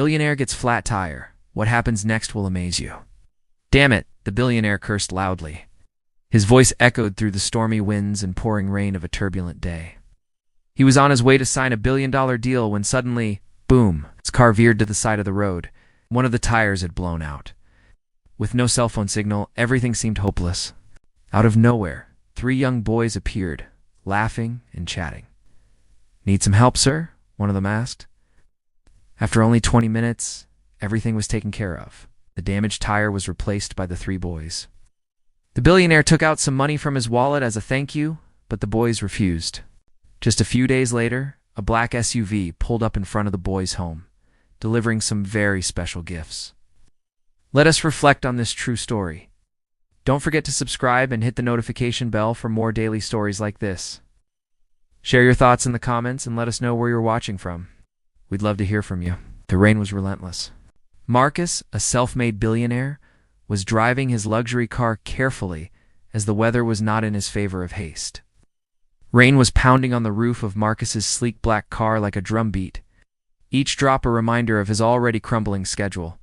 Billionaire gets flat tire. What happens next will amaze you. Damn it, the billionaire cursed loudly. His voice echoed through the stormy winds and pouring rain of a turbulent day. He was on his way to sign a $1 billion deal when suddenly, boom, his car veered to the side of the road. One of the tires had blown out. With no cell phone signal, everything seemed hopeless. Out of nowhere, 3 young boys appeared, laughing and chatting. "Need some help, sir?" one of them asked. After only 20 minutes, everything was taken care of. The damaged tire was replaced by the 3 boys. The billionaire took out some money from his wallet as a thank you, but the boys refused. Just a few days later, a black SUV pulled up in front of the boys' home, delivering some very special gifts. Let us reflect on this true story. Don't forget to subscribe and hit the notification bell for more daily stories like this. Share your thoughts in the comments and let us know where you're watching from. We'd love to hear from you. The rain was relentless. Marcus, a self-made billionaire, was driving his luxury car carefully as the weather was not in his favor of haste. Rain was pounding on the roof of Marcus's sleek black car like a drumbeat, each drop a reminder of his already crumbling schedule.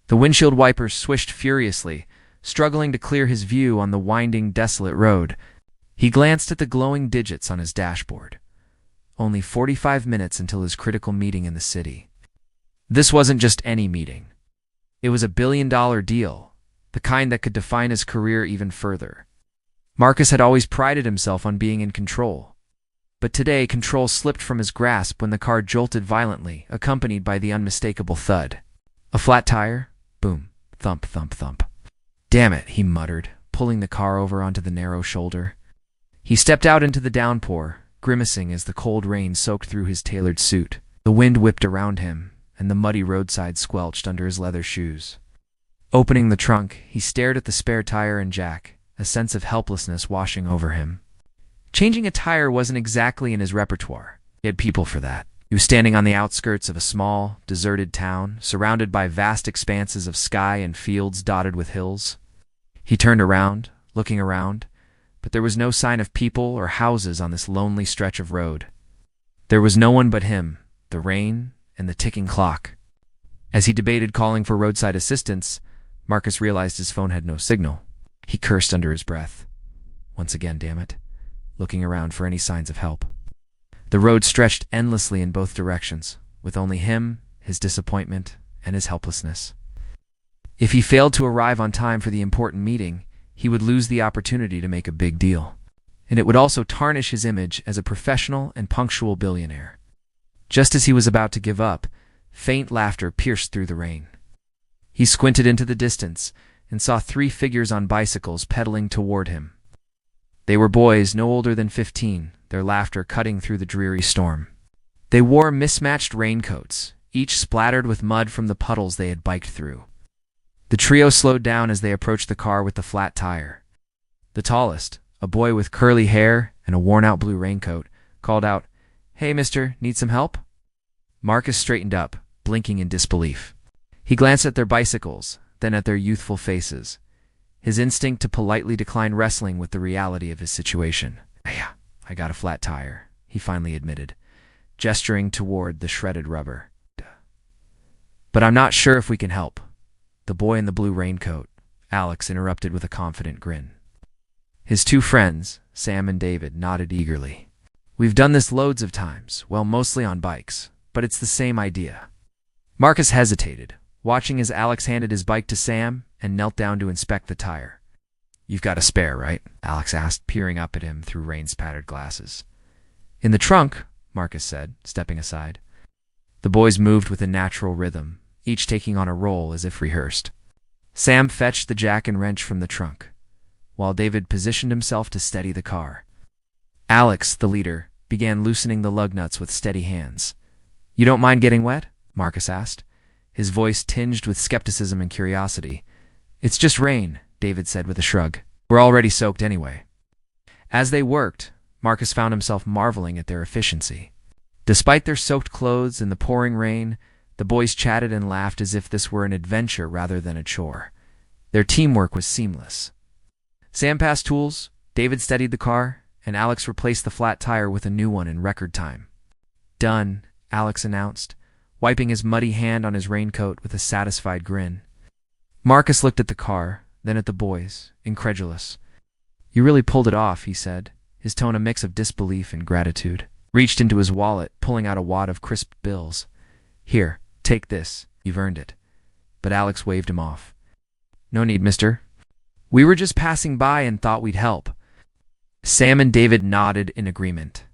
The windshield wipers swished furiously, struggling to clear his view on the winding, desolate road. He glanced at the glowing digits on his dashboard. Only 45 minutes until his critical meeting in the city. This wasn't just any meeting. It was a $1 billion deal, the kind that could define his career even further. Marcus had always prided himself on being in control. But today, control slipped from his grasp when the car jolted violently, accompanied by the unmistakable thud. A flat tire? Boom. Thump, thump, thump. "Damn it," he muttered, pulling the car over onto the narrow shoulder. He stepped out into the downpour, grimacing as the cold rain soaked through his tailored suit. The wind whipped around him, and the muddy roadside squelched under his leather shoes. Opening the trunk, he stared at the spare tire and jack, a sense of helplessness washing over him. Changing a tire wasn't exactly in his repertoire. He had people for that. He was standing on the outskirts of a small, deserted town, surrounded by vast expanses of sky and fields dotted with hills. He turned around, looking around, but there was no sign of people or houses on this lonely stretch of road. There was no one but him, the rain, and the ticking clock. As he debated calling for roadside assistance, Marcus realized his phone had no signal. He cursed under his breath. Once again, damn it, looking around for any signs of help. The road stretched endlessly in both directions, with only him, his disappointment, and his helplessness. If he failed to arrive on time for the important meeting, he would lose the opportunity to make a big deal. And it would also tarnish his image as a professional and punctual billionaire. Just as he was about to give up, faint laughter pierced through the rain. He squinted into the distance and saw 3 figures on bicycles pedaling toward him. They were boys no older than 15, their laughter cutting through the dreary storm. They wore mismatched raincoats, each splattered with mud from the puddles they had biked through. The trio slowed down as they approached the car with the flat tire. The tallest, a boy with curly hair and a worn-out blue raincoat, called out, "Hey, mister, need some help?" Marcus straightened up, blinking in disbelief. He glanced at their bicycles, then at their youthful faces. His instinct to politely decline wrestling with the reality of his situation. "Yeah, I got a flat tire," he finally admitted, gesturing toward the shredded rubber. "But I'm not sure if we can help." The boy in the blue raincoat, Alex, interrupted with a confident grin. His 2 friends, Sam and David, nodded eagerly. "We've done this loads of times, well, mostly on bikes, but it's the same idea." Marcus hesitated, watching as Alex handed his bike to Sam and knelt down to inspect the tire. "You've got a spare, right?" Alex asked, peering up at him through rain-spattered glasses. "In the trunk," Marcus said, stepping aside. The boys moved with a natural rhythm, each taking on a role as if rehearsed. Sam fetched the jack and wrench from the trunk, while David positioned himself to steady the car. Alex, the leader, began loosening the lug nuts with steady hands. "You don't mind getting wet?" Marcus asked, his voice tinged with skepticism and curiosity. "It's just rain," David said with a shrug. "We're already soaked anyway." As they worked, Marcus found himself marveling at their efficiency. Despite their soaked clothes and the pouring rain, the boys chatted and laughed as if this were an adventure rather than a chore. Their teamwork was seamless. Sam passed tools, David steadied the car, and Alex replaced the flat tire with a new one in record time. "Done," Alex announced, wiping his muddy hand on his raincoat with a satisfied grin. Marcus looked at the car, then at the boys, incredulous. "You really pulled it off," he said, his tone a mix of disbelief and gratitude. Reached into his wallet, pulling out a wad of crisp bills. "Here, take this. You've earned it." But Alex waved him off. "No need, mister. We were just passing by and thought we'd help." Sam and David nodded in agreement.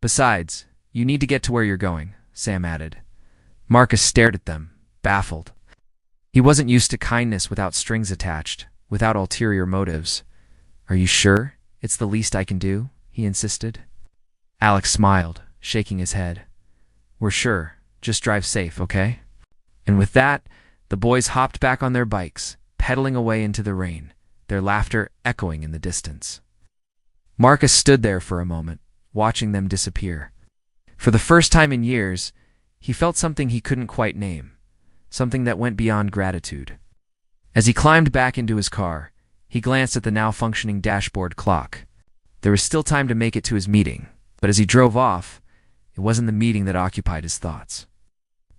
"Besides, you need to get to where you're going," Sam added. Marcus stared at them, baffled. He wasn't used to kindness without strings attached, without ulterior motives. "Are you sure it's the least I can do?" he insisted. Alex smiled, shaking his head. "We're sure. Just drive safe, okay?" And with that, the boys hopped back on their bikes, pedaling away into the rain, their laughter echoing in the distance. Marcus stood there for a moment, watching them disappear. For the first time in years, he felt something he couldn't quite name, something that went beyond gratitude. As he climbed back into his car, he glanced at the now-functioning dashboard clock. There was still time to make it to his meeting, but as he drove off, it wasn't the meeting that occupied his thoughts.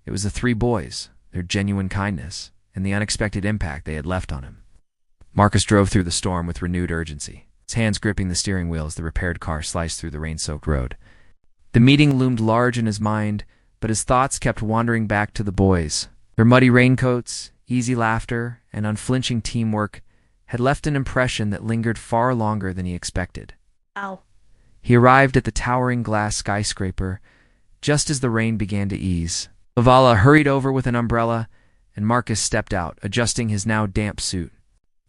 It was the three boys, their genuine kindness, and the unexpected impact they had left on him. Marcus drove through the storm with renewed urgency, his hands gripping the steering wheel as the repaired car sliced through the rain-soaked road. The meeting loomed large in his mind, but his thoughts kept wandering back to the boys. Their muddy raincoats, easy laughter, and unflinching teamwork had left an impression that lingered far longer than he expected. Ow. He arrived at the towering glass skyscraper just as the rain began to ease. Lavala hurried over with an umbrella, and Marcus stepped out, adjusting his now damp suit.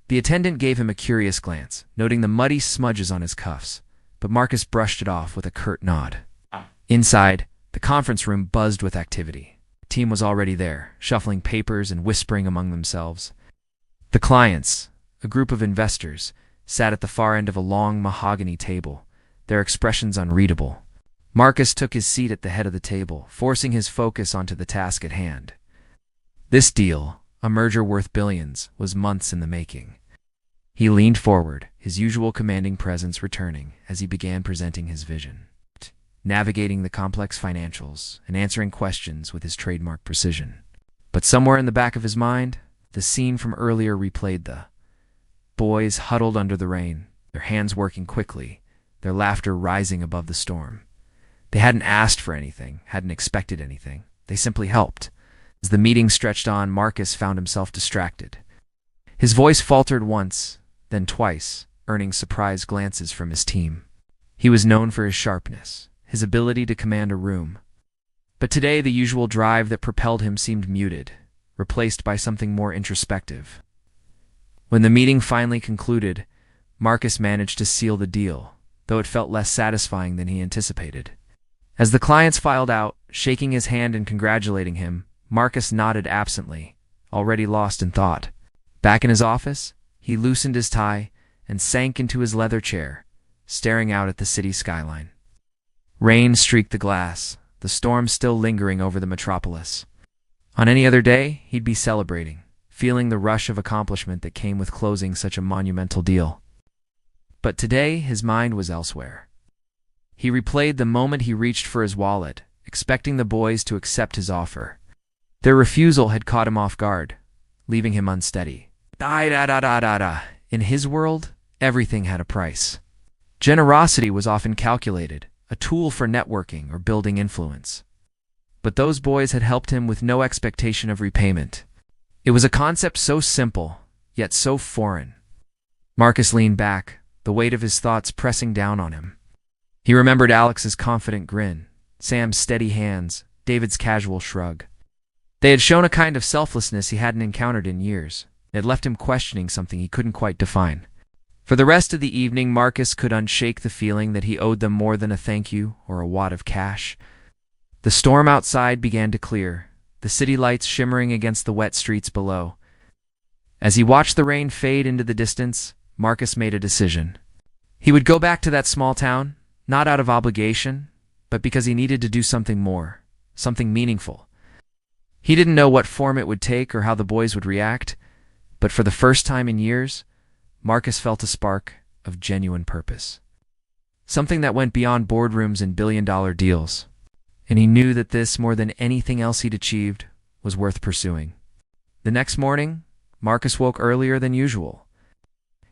The attendant gave him a curious glance, noting the muddy smudges on his cuffs, but Marcus brushed it off with a curt nod. Inside, the conference room buzzed with activity. The team was already there, shuffling papers and whispering among themselves. The clients, a group of investors, sat at the far end of a long mahogany table, their expressions unreadable. Marcus took his seat at the head of the table, forcing his focus onto the task at hand. This deal, a merger worth billions, was months in the making. He leaned forward, his usual commanding presence returning as he began presenting his vision, navigating the complex financials and answering questions with his trademark precision. But somewhere in the back of his mind, the scene from earlier replayed. The boys huddled under the rain, their hands working quickly, their laughter rising above the storm. They hadn't asked for anything, hadn't expected anything. They simply helped. As the meeting stretched on, Marcus found himself distracted. His voice faltered once, then twice, earning surprised glances from his team. He was known for his sharpness, his ability to command a room. But today the usual drive that propelled him seemed muted, replaced by something more introspective. When the meeting finally concluded, Marcus managed to seal the deal, though it felt less satisfying than he anticipated. As the clients filed out, shaking his hand and congratulating him, Marcus nodded absently, already lost in thought. Back in his office, he loosened his tie and sank into his leather chair, staring out at the city skyline. Rain streaked the glass, the storm still lingering over the metropolis. On any other day, he'd be celebrating, feeling the rush of accomplishment that came with closing such a monumental deal. But today, his mind was elsewhere. He replayed the moment he reached for his wallet, expecting the boys to accept his offer. Their refusal had caught him off guard, leaving him unsteady. In his world, everything had a price. Generosity was often calculated, a tool for networking or building influence. But those boys had helped him with no expectation of repayment. It was a concept so simple, yet so foreign. Marcus leaned back, the weight of his thoughts pressing down on him. He remembered Alex's confident grin, Sam's steady hands, David's casual shrug. They had shown a kind of selflessness he hadn't encountered in years. It had left him questioning something he couldn't quite define. For the rest of the evening, Marcus could unshake the feeling that he owed them more than a thank you or a wad of cash. The storm outside began to clear, the city lights shimmering against the wet streets below. As he watched the rain fade into the distance, Marcus made a decision. He would go back to that small town, not out of obligation, but because he needed to do something more, something meaningful. He didn't know what form it would take or how the boys would react, but for the first time in years, Marcus felt a spark of genuine purpose. Something that went beyond boardrooms and billion-dollar deals. and he knew that this, more than anything else he'd achieved, was worth pursuing. The next morning, Marcus woke earlier than usual.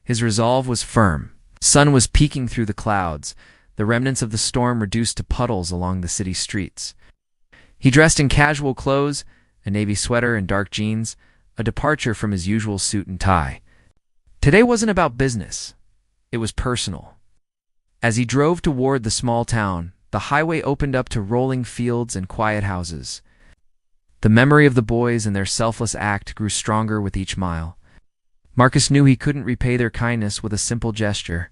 His resolve was firm. Sun was peeking through the clouds, the remnants of the storm reduced to puddles along the city streets. He dressed in casual clothes, a navy sweater and dark jeans, a departure from his usual suit and tie. Today wasn't about business. It was personal. As he drove toward the small town, the highway opened up to rolling fields and quiet houses. The memory of the boys and their selfless act grew stronger with each mile. Marcus knew he couldn't repay their kindness with a simple gesture.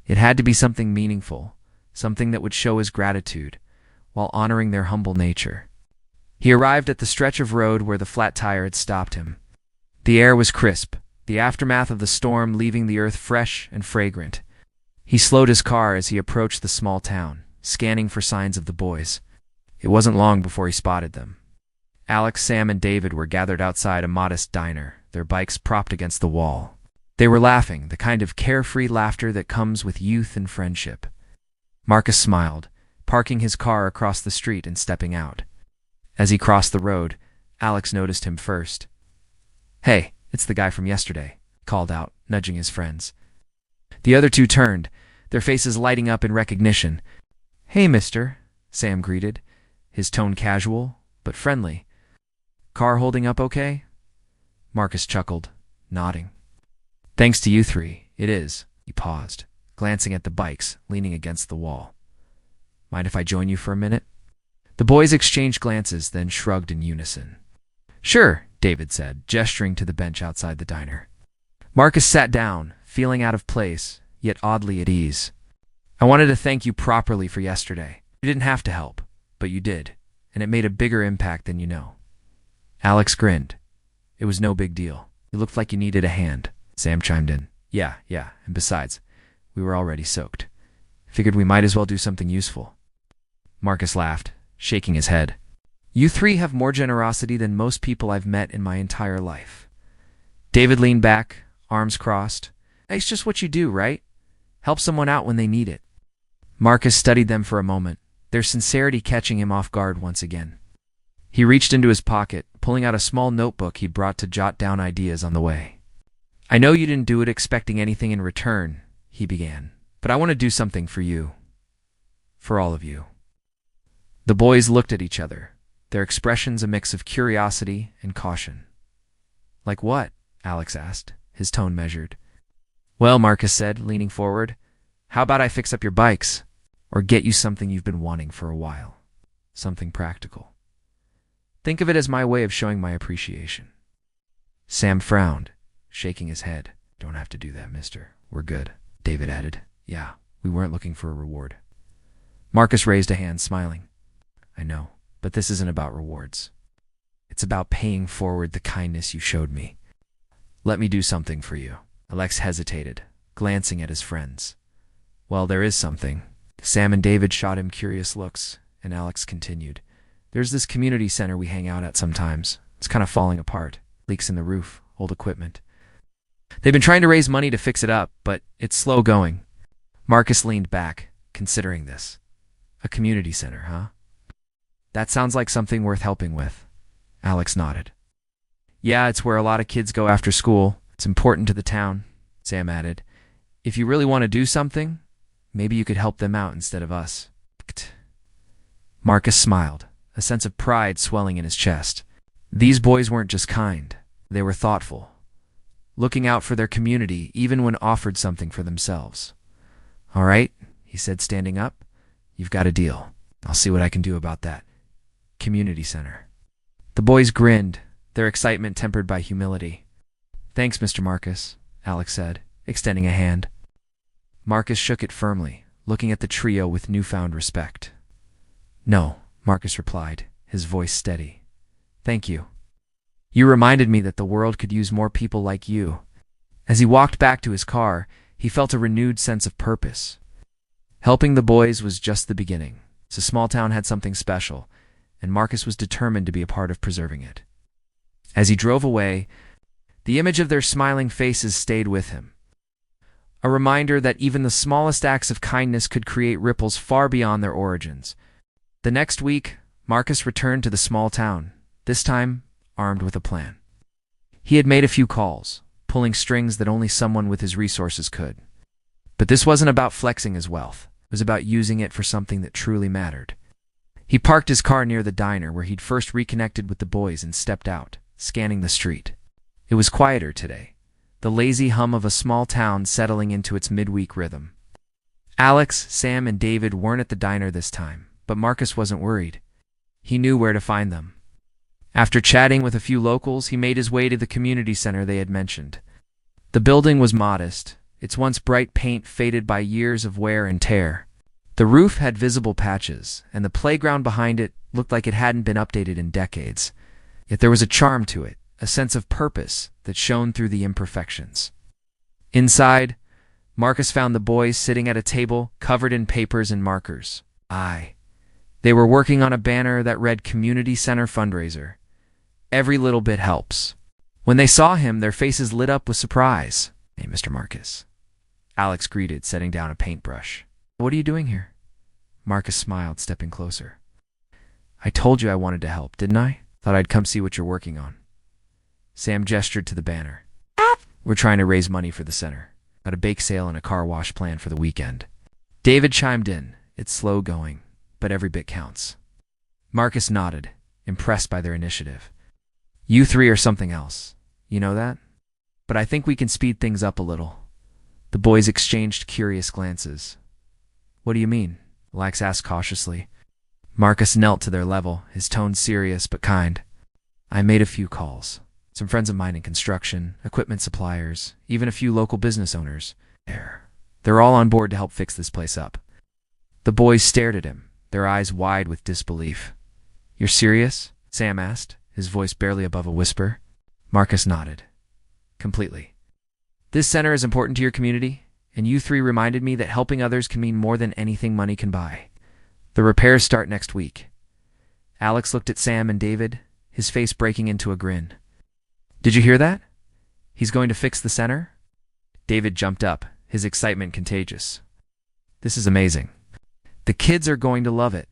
It had to be something meaningful, something that would show his gratitude, while honoring their humble nature. He arrived at the stretch of road where the flat tire had stopped him. The air was crisp, the aftermath of the storm leaving the earth fresh and fragrant. He slowed his car as he approached the small town, scanning for signs of the boys. It wasn't long before he spotted them. Alex, Sam, and David were gathered outside a modest diner, their bikes propped against the wall. They were laughing, the kind of carefree laughter that comes with youth and friendship. Marcus smiled, parking his car across the street and stepping out. As he crossed the road, Alex noticed him first. "Hey, it's the guy from yesterday," he called out, nudging his friends. The other two turned, their faces lighting up in recognition. "Hey, mister," Sam greeted, his tone casual, but friendly. "Car holding up okay?" Marcus chuckled, nodding. "Thanks to you three, it is." He paused, glancing at the bikes leaning against the wall. "Mind if I join you for a minute?" The boys exchanged glances, then shrugged in unison. "Sure," David said, gesturing to the bench outside the diner. Marcus sat down, feeling out of place, yet oddly at ease. "I wanted to thank you properly for yesterday. You didn't have to help, but you did, and it made a bigger impact than you know." Alex grinned. "It was no big deal. You looked like you needed a hand." Sam chimed in. Yeah, and besides, we were already soaked. Figured we might as well do something useful." Marcus laughed, shaking his head. "You three have more generosity than most people I've met in my entire life." David leaned back, arms crossed. "It's just what you do, right? Help someone out when they need it." Marcus studied them for a moment, their sincerity catching him off guard once again. He reached into his pocket, pulling out a small notebook he'd brought to jot down ideas on the way. "I know you didn't do it expecting anything in return," he began, "but I want to do something for you. For all of you." The boys looked at each other, their expressions a mix of curiosity and caution. "Like what?" Alex asked, his tone measured. "Well," Marcus said, leaning forward, "how about I fix up your bikes? Or get you something you've been wanting for a while. Something practical. Think of it as my way of showing my appreciation." Sam frowned, shaking his head. "Don't have to do that, mister. We're good," David added. "Yeah, we weren't looking for a reward." Marcus raised a hand, smiling. "I know, but this isn't about rewards. It's about paying forward the kindness you showed me. Let me do something for you." Alex hesitated, glancing at his friends. "Well, there is something." Sam and David shot him curious looks, and Alex continued. "There's this community center we hang out at sometimes. It's kind of falling apart. Leaks in the roof, old equipment. They've been trying to raise money to fix it up, but it's slow going." Marcus leaned back, considering this. "A community center, huh? That sounds like something worth helping with." Alex nodded. "Yeah, it's where a lot of kids go after school. It's important to the town," Sam added. "If you really want to do something, maybe you could help them out instead of us." Marcus smiled, a sense of pride swelling in his chest. These boys weren't just kind, they were thoughtful, looking out for their community even when offered something for themselves. "All right," he said, standing up. "You've got a deal. I'll see what I can do about that community center." The boys grinned, their excitement tempered by humility. "Thanks, Mr. Marcus," Alex said, extending a hand. Marcus shook it firmly, looking at the trio with newfound respect. "No," Marcus replied, his voice steady. "Thank you. You reminded me that the world could use more people like you." As he walked back to his car, he felt a renewed sense of purpose. Helping the boys was just the beginning. The small town had something special, and Marcus was determined to be a part of preserving it. As he drove away, the image of their smiling faces stayed with him. A reminder that even the smallest acts of kindness could create ripples far beyond their origins. The next week, Marcus returned to the small town, this time armed with a plan. He had made a few calls, pulling strings that only someone with his resources could. But this wasn't about flexing his wealth. It was about using it for something that truly mattered. He parked his car near the diner where he'd first reconnected with the boys and stepped out, scanning the street. It was quieter today, the lazy hum of a small town settling into its midweek rhythm. Alex, Sam, and David weren't at the diner this time, but Marcus wasn't worried. He knew where to find them. After chatting with a few locals, he made his way to the community center they had mentioned. The building was modest, its once bright paint faded by years of wear and tear. The roof had visible patches, and the playground behind it looked like it hadn't been updated in decades. Yet there was a charm to it, a sense of purpose that shone through the imperfections. Inside, Marcus found the boys sitting at a table covered in papers and markers. They were working on a banner that read Community Center Fundraiser. Every little bit helps. When they saw him, their faces lit up with surprise. "Hey, Mr. Marcus," Alex greeted, setting down a paintbrush. "What are you doing here?" Marcus smiled, stepping closer. "I told you I wanted to help, didn't I? Thought I'd come see what you're working on." Sam gestured to the banner. "We're trying to raise money for the center. Got a bake sale and a car wash planned for the weekend." David chimed in. "It's slow going, but every bit counts." Marcus nodded, impressed by their initiative. "You three are something else. You know that? But I think we can speed things up a little." The boys exchanged curious glances. "What do you mean?" Alex asked cautiously. Marcus knelt to their level, his tone serious but kind. "I made a few calls. Some friends of mine in construction, equipment suppliers, even a few local business owners. They're all on board to help fix this place up." The boys stared at him, their eyes wide with disbelief. "You're serious?" Sam asked, his voice barely above a whisper. Marcus nodded. "Completely. This center is important to your community, and you three reminded me that helping others can mean more than anything money can buy. The repairs start next week." Alex looked at Sam and David, his face breaking into a grin. "Did you hear that? He's going to fix the center?" David jumped up, his excitement contagious. "This is amazing. The kids are going to love it."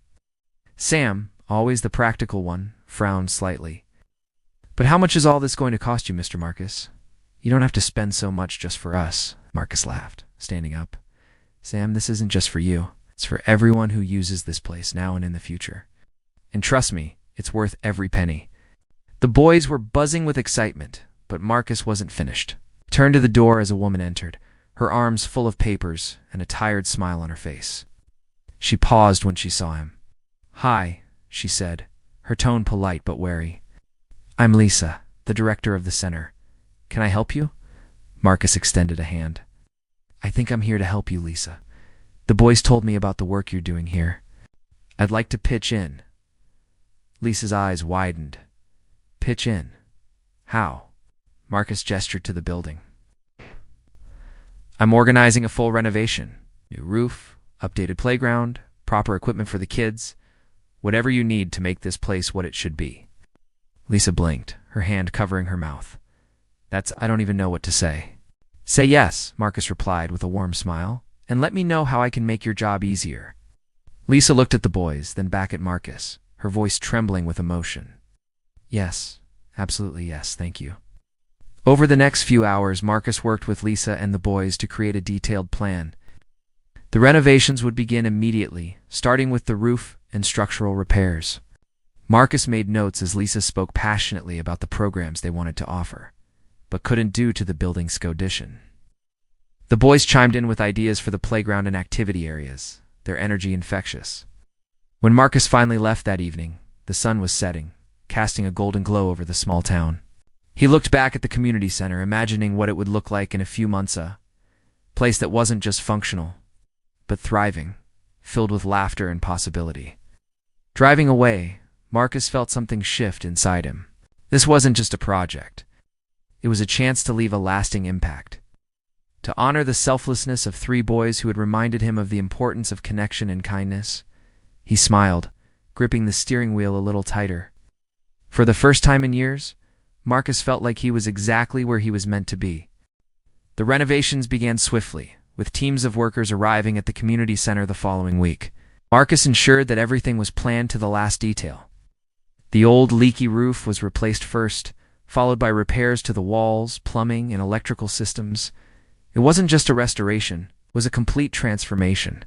Sam, always the practical one, frowned slightly. "But how much is all this going to cost you, Mr. Marcus?" "You don't have to spend so much just for us," Marcus laughed, standing up. "Sam, this isn't just for you. It's for everyone who uses this place now and in the future. And trust me, it's worth every penny." The boys were buzzing with excitement, but Marcus wasn't finished. He turned to the door as a woman entered, her arms full of papers and a tired smile on her face. She paused when she saw him. "Hi," she said, her tone polite but wary. "I'm Lisa, the director of the center. Can I help you?" Marcus extended a hand. "I think I'm here to help you, Lisa. The boys told me about the work you're doing here. I'd like to pitch in." Lisa's eyes widened. "Pitch in? How?" Marcus gestured to the building. "I'm organizing a full renovation. New roof, updated playground, proper equipment for the kids. Whatever you need to make this place what it should be." Lisa blinked, her hand covering her mouth. I don't even know what to say." "Say yes," Marcus replied with a warm smile, "and let me know how I can make your job easier." Lisa looked at the boys, then back at Marcus, her voice trembling with emotion. "Yes, absolutely yes, thank you." Over the next few hours, Marcus worked with Lisa and the boys to create a detailed plan. The renovations would begin immediately, starting with the roof and structural repairs. Marcus made notes as Lisa spoke passionately about the programs they wanted to offer, but couldn't do to the building's condition. The boys chimed in with ideas for the playground and activity areas, their energy infectious. When Marcus finally left that evening, the sun was setting, casting a golden glow over the small town. He looked back at the community center, imagining what it would look like in a few months, a place that wasn't just functional, but thriving, filled with laughter and possibility. Driving away, Marcus felt something shift inside him. This wasn't just a project. It was a chance to leave a lasting impact, to honor the selflessness of three boys who had reminded him of the importance of connection and kindness. He smiled, gripping the steering wheel a little tighter. For the first time in years, Marcus felt like he was exactly where he was meant to be. The renovations began swiftly, with teams of workers arriving at the community center the following week. Marcus ensured that everything was planned to the last detail. The old leaky roof was replaced first, followed by repairs to the walls, plumbing, and electrical systems. It wasn't just a restoration, it was a complete transformation.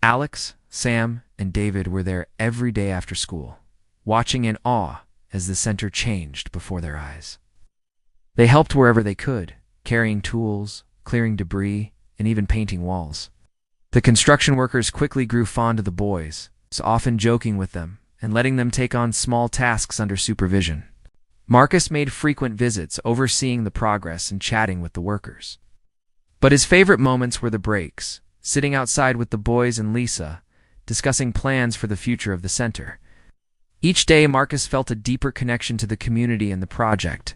Alex, Sam, and David were there every day after school, watching in awe as the center changed before their eyes. They helped wherever they could, carrying tools, clearing debris, and even painting walls. The construction workers quickly grew fond of the boys, often joking with them and letting them take on small tasks under supervision. Marcus made frequent visits, overseeing the progress and chatting with the workers. But his favorite moments were the breaks, sitting outside with the boys and Lisa, discussing plans for the future of the center. Each day, Marcus felt a deeper connection to the community and the project.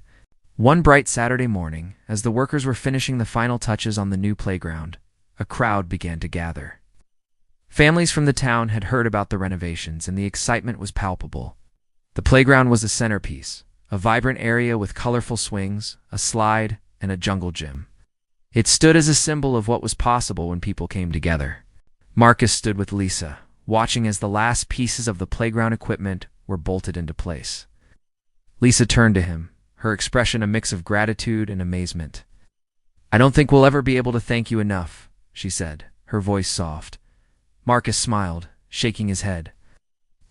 One bright Saturday morning, as the workers were finishing the final touches on the new playground, a crowd began to gather. Families from the town had heard about the renovations, and the excitement was palpable. The playground was a centerpiece, a vibrant area with colorful swings, a slide, and a jungle gym. It stood as a symbol of what was possible when people came together. Marcus stood with Lisa, watching as the last pieces of the playground equipment were bolted into place. Lisa turned to him, her expression a mix of gratitude and amazement. "I don't think we'll ever be able to thank you enough," she said, her voice soft. Marcus smiled, shaking his head.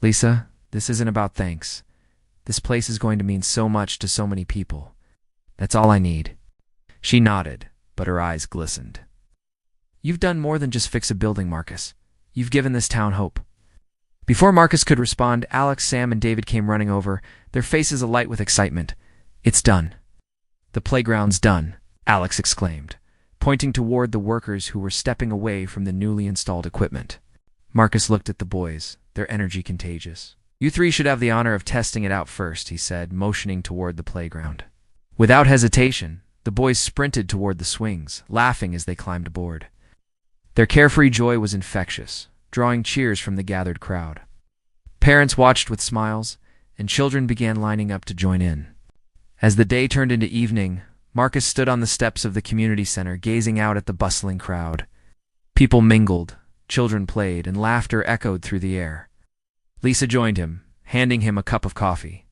"Lisa, this isn't about thanks. This place is going to mean so much to so many people. That's all I need." She nodded, but her eyes glistened. "You've done more than just fix a building, Marcus. You've given this town hope." Before Marcus could respond, Alex, Sam, and David came running over, their faces alight with excitement. "It's done." "The playground's done," Alex exclaimed, pointing toward the workers who were stepping away from the newly installed equipment. Marcus looked at the boys, their energy contagious. "You three should have the honor of testing it out first," he said, motioning toward the playground. Without hesitation, the boys sprinted toward the swings, laughing as they climbed aboard. Their carefree joy was infectious, drawing cheers from the gathered crowd. Parents watched with smiles, and children began lining up to join in. As the day turned into evening, Marcus stood on the steps of the community center, gazing out at the bustling crowd. People mingled, children played, and laughter echoed through the air. Lisa joined him, handing him a cup of coffee.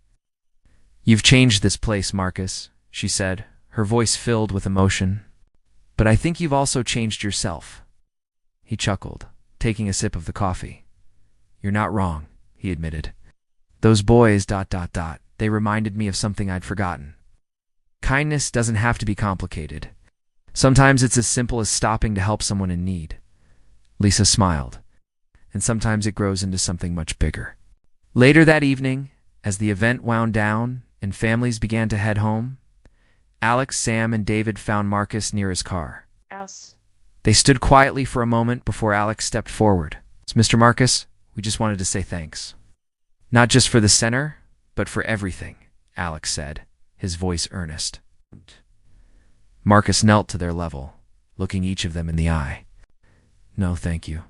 "You've changed this place, Marcus," she said, her voice filled with emotion. "But I think you've also changed yourself." He chuckled, taking a sip of the coffee. "You're not wrong," he admitted. "Those boys, they reminded me of something I'd forgotten. Kindness doesn't have to be complicated. Sometimes it's as simple as stopping to help someone in need." Lisa smiled. "And sometimes it grows into something much bigger." Later that evening, as the event wound down and families began to head home, Alex, Sam, and David found Marcus near his car. Yes. They stood quietly for a moment before Alex stepped forward. "It's Mr. Marcus, we just wanted to say thanks. Not just for the center, but for everything," Alex said, his voice earnest. Marcus knelt to their level, looking each of them in the eye. "No, thank you.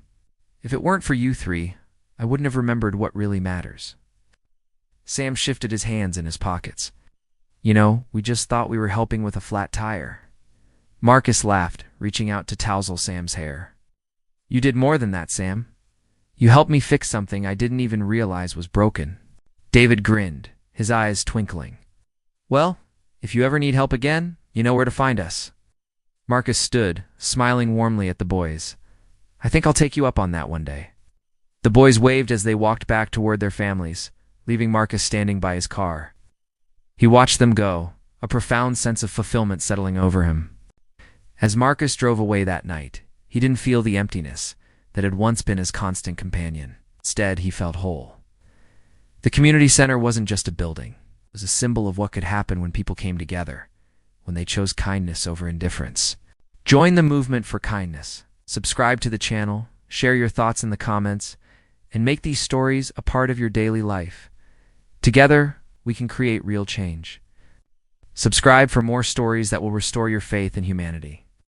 If it weren't for you three, I wouldn't have remembered what really matters." Sam shifted his hands in his pockets. "You know, we just thought we were helping with a flat tire." Marcus laughed, reaching out to tousle Sam's hair. "You did more than that, Sam. You helped me fix something I didn't even realize was broken." David grinned, his eyes twinkling. "Well, if you ever need help again, you know where to find us." Marcus stood, smiling warmly at the boys. "I think I'll take you up on that one day." The boys waved as they walked back toward their families, leaving Marcus standing by his car. He watched them go, a profound sense of fulfillment settling over him. As Marcus drove away that night, he didn't feel the emptiness that had once been his constant companion. Instead, he felt whole. The community center wasn't just a building. It was a symbol of what could happen when people came together, when they chose kindness over indifference. Join the movement for kindness. Subscribe to the channel, share your thoughts in the comments, and make these stories a part of your daily life. Together, we can create real change. Subscribe for more stories that will restore your faith in humanity.